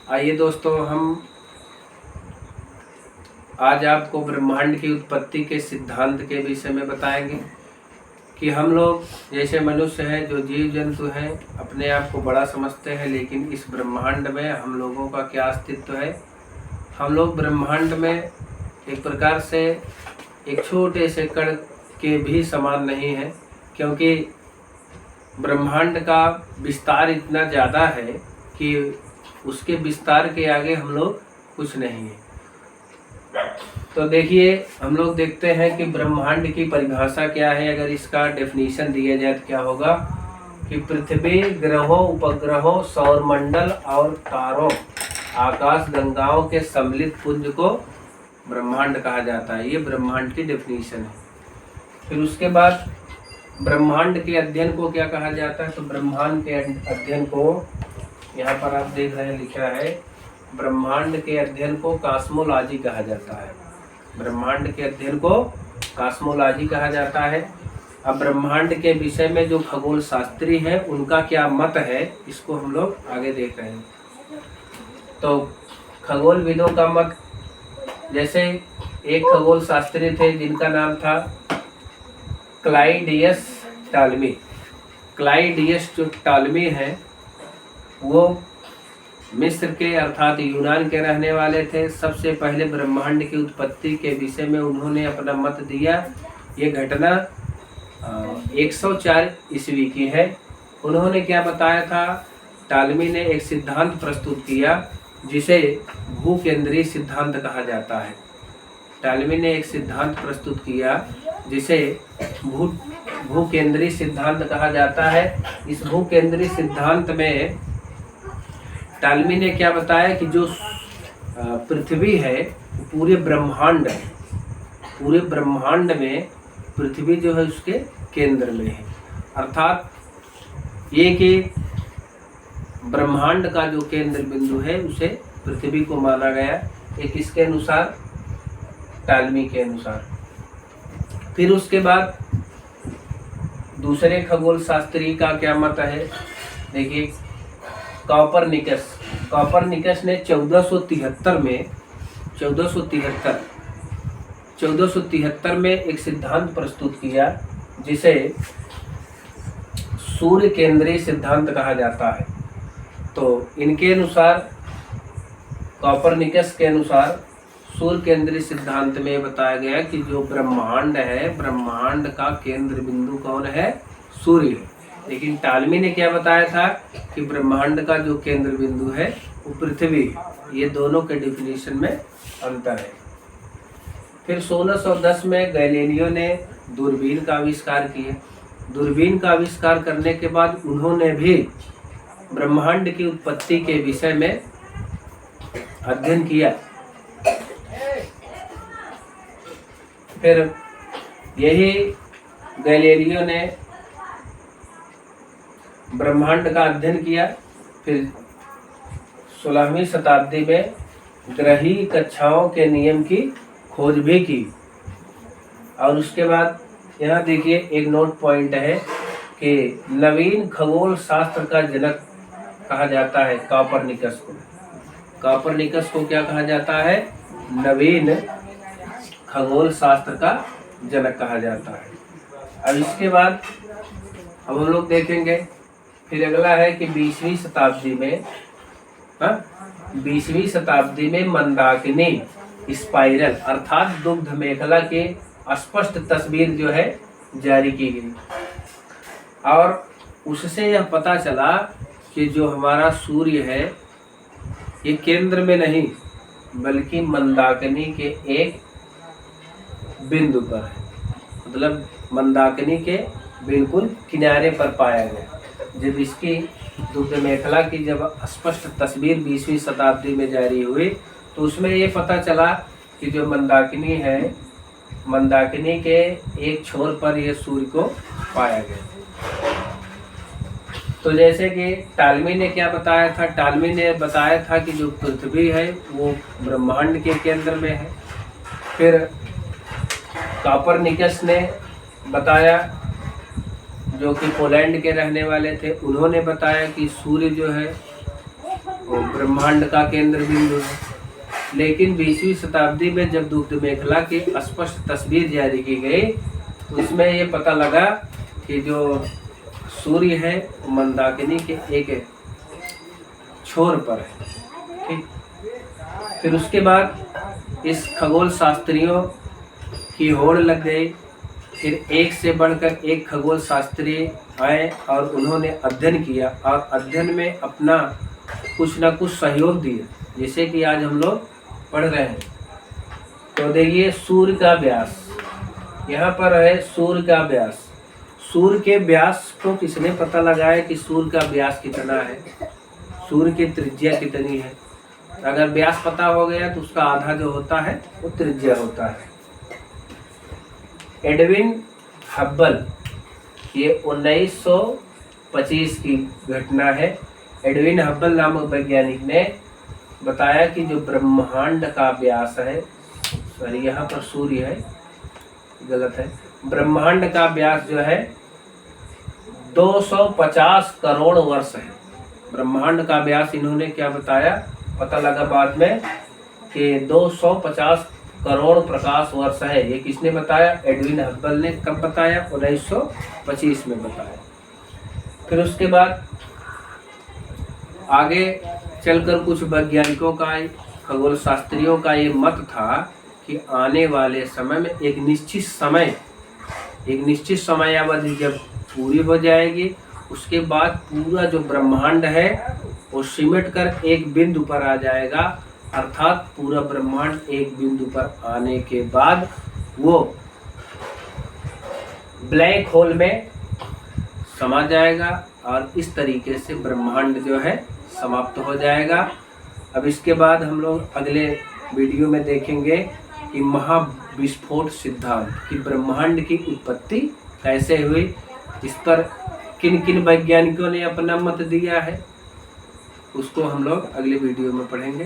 आइए दोस्तों, हम आज आपको ब्रह्मांड की उत्पत्ति के सिद्धांत के विषय में बताएंगे कि हम लोग जैसे मनुष्य हैं, जो जीव जंतु हैं, अपने आप को बड़ा समझते हैं, लेकिन इस ब्रह्मांड में हम लोगों का क्या अस्तित्व है। हम लोग ब्रह्मांड में एक प्रकार से एक छोटे से कण के भी समान नहीं हैं, क्योंकि ब्रह्मांड का विस्तार इतना ज़्यादा है कि उसके विस्तार के आगे हम लोग कुछ नहीं है। तो देखिए, हम लोग देखते हैं कि ब्रह्मांड की परिभाषा क्या है। अगर इसका डेफिनेशन दिया जाए तो क्या होगा कि पृथ्वी, ग्रहों, उपग्रहों, सौरमंडल और तारों, आकाश गंगाओं के सम्मिलित पुंज को ब्रह्मांड कहा जाता है। ये ब्रह्मांड की डेफिनेशन है। फिर उसके बाद ब्रह्मांड के अध्ययन को क्या कहा जाता है। तो ब्रह्मांड के अध्ययन को यहाँ पर आप देख रहे हैं, लिखा है, ब्रह्मांड के अध्ययन को कॉस्मोलॉजी कहा जाता है। ब्रह्मांड के अध्ययन को कॉस्मोलॉजी कहा जाता है। अब ब्रह्मांड के विषय में जो खगोल शास्त्री हैं उनका क्या मत है, इसको हम लोग आगे देख रहे हैं। तो खगोल विदों का मत, जैसे एक खगोल शास्त्री थे जिनका नाम था क्लाइडियस टालमी। क्लाइडियस जो टालमी हैं वो मिस्र के अर्थात यूनान के रहने वाले थे। सबसे पहले ब्रह्मांड की उत्पत्ति के विषय में उन्होंने अपना मत दिया। ये घटना 104 ईस्वी की है। उन्होंने क्या बताया था, टालमी ने एक सिद्धांत प्रस्तुत किया जिसे भूकेंद्रीय सिद्धांत कहा जाता है। टालमी ने एक सिद्धांत प्रस्तुत किया जिसे भूकेंद्रीय सिद्धांत कहा जाता है। इस भूकेंद्रीय सिद्धांत में टालमी ने क्या बताया कि जो पृथ्वी है पूरे ब्रह्मांड है, पूरे ब्रह्मांड में पृथ्वी जो है उसके केंद्र में है। अर्थात ये कि ब्रह्मांड का जो केंद्र बिंदु है उसे पृथ्वी को माना गया। एक इसके अनुसार, टालमी के अनुसार। फिर उसके बाद दूसरे खगोल शास्त्री का क्या मत है। देखिए, कॉपरनिकस ने 1473 में एक सिद्धांत प्रस्तुत किया जिसे सूर्य केंद्रीय सिद्धांत कहा जाता है। तो इनके अनुसार, कॉपरनिकस के अनुसार, सूर्य केंद्रीय सिद्धांत में बताया गया कि जो ब्रह्मांड है, ब्रह्मांड का केंद्र बिंदु कौन है, सूर्य है। लेकिन टालमी ने क्या बताया था कि ब्रह्मांड का जो केंद्र बिंदु है वो पृथ्वी है। ये दोनों के डिफिनीशन में अंतर है। फिर 1610 में गैलीलियो ने दूरबीन का आविष्कार किया। दूरबीन का आविष्कार करने के बाद उन्होंने भी ब्रह्मांड की उत्पत्ति के विषय में अध्ययन किया। फिर यही गैलीलियो ने ब्रह्मांड का अध्ययन किया। फिर 16वीं शताब्दी में ग्रहीय कक्षाओं के नियम की खोज भी की। और उसके बाद यहाँ देखिए एक नोट पॉइंट है कि नवीन खगोल शास्त्र का जनक कहा जाता है कॉपरनिकस को। कॉपरनिकस को क्या कहा जाता है, नवीन खगोल शास्त्र का जनक कहा जाता है। अब इसके बाद हम लोग देखेंगे, फिर अगला है कि 20वीं शताब्दी में मंदाकिनी स्पाइरल अर्थात दुग्ध मेखला की स्पष्ट तस्वीर जो है जारी की गई। और उससे यह पता चला कि जो हमारा सूर्य है ये केंद्र में नहीं बल्कि मंदाकिनी के एक बिंदु पर है। मतलब मंदाकिनी के बिल्कुल किनारे पर पाया गया। जब इसकी दुग्ध मेखला की जब स्पष्ट तस्वीर 20वीं शताब्दी में जारी हुई तो उसमें ये पता चला कि जो मंदाकिनी है, मंदाकिनी के एक छोर पर यह सूर्य को पाया गया। तो जैसे कि टालमी ने क्या बताया था, टालमी ने बताया था कि जो पृथ्वी है वो ब्रह्मांड के केंद्र में है। फिर कॉपरनिकस ने बताया, जो कि पोलैंड के रहने वाले थे, उन्होंने बताया कि सूर्य जो है और ब्रह्मांड का केंद्र बिंदु है। लेकिन 20वीं शताब्दी में जब दुग्ध मेखला की स्पष्ट तस्वीर जारी की गई, उसमें ये पता लगा कि जो सूर्य है वो मंदाकिनी के एक छोर पर है। ठीक, फिर उसके बाद इस खगोल शास्त्रियों की होड़ लग गई। फिर एक से बढ़कर एक खगोल शास्त्री आए और उन्होंने अध्ययन किया और अध्ययन में अपना कुछ ना कुछ सहयोग दिया, जैसे कि आज हम लोग पढ़ रहे हैं। तो देखिए सूर्य का व्यास, यहाँ पर है सूर्य का व्यास। सूर्य के व्यास को किसने पता लगाया कि सूर्य का व्यास कितना है, सूर्य की त्रिज्या कितनी है। अगर व्यास पता हो गया तो उसका आधा जो होता है वो त्रिज्या होता है। एडविन हब्बल, ये 1925 की घटना है। एडविन हब्बल नामक वैज्ञानिक ने बताया कि जो ब्रह्मांड का व्यास है, सॉरी यहाँ पर सूर्य है, गलत है, ब्रह्मांड का व्यास जो है 250 करोड़ वर्ष है। ब्रह्मांड का व्यास इन्होंने क्या बताया, पता लगा बाद में कि 250 करोड़ प्रकाश वर्ष है। ये किसने बताया, एडविन हब्बल ने। कब बताया, 1925 में बताया। फिर उसके बाद आगे चलकर कुछ वैज्ञानिकों का, खगोल शास्त्रियों का ये मत था कि आने वाले समय में एक निश्चित समयावधि जब पूरी हो जाएगी, उसके बाद पूरा जो ब्रह्मांड है वो सिमट कर एक बिंदु पर आ जाएगा। अर्थात पूरा ब्रह्मांड एक बिंदु पर आने के बाद वो ब्लैक होल में समा जाएगा और इस तरीके से ब्रह्मांड जो है समाप्त हो जाएगा। अब इसके बाद हम लोग अगले वीडियो में देखेंगे कि महाविस्फोट सिद्धांत की ब्रह्मांड की उत्पत्ति कैसे हुई, इस पर किन किन वैज्ञानिकों ने अपना मत दिया है, उसको हम लोग अगले वीडियो में पढ़ेंगे।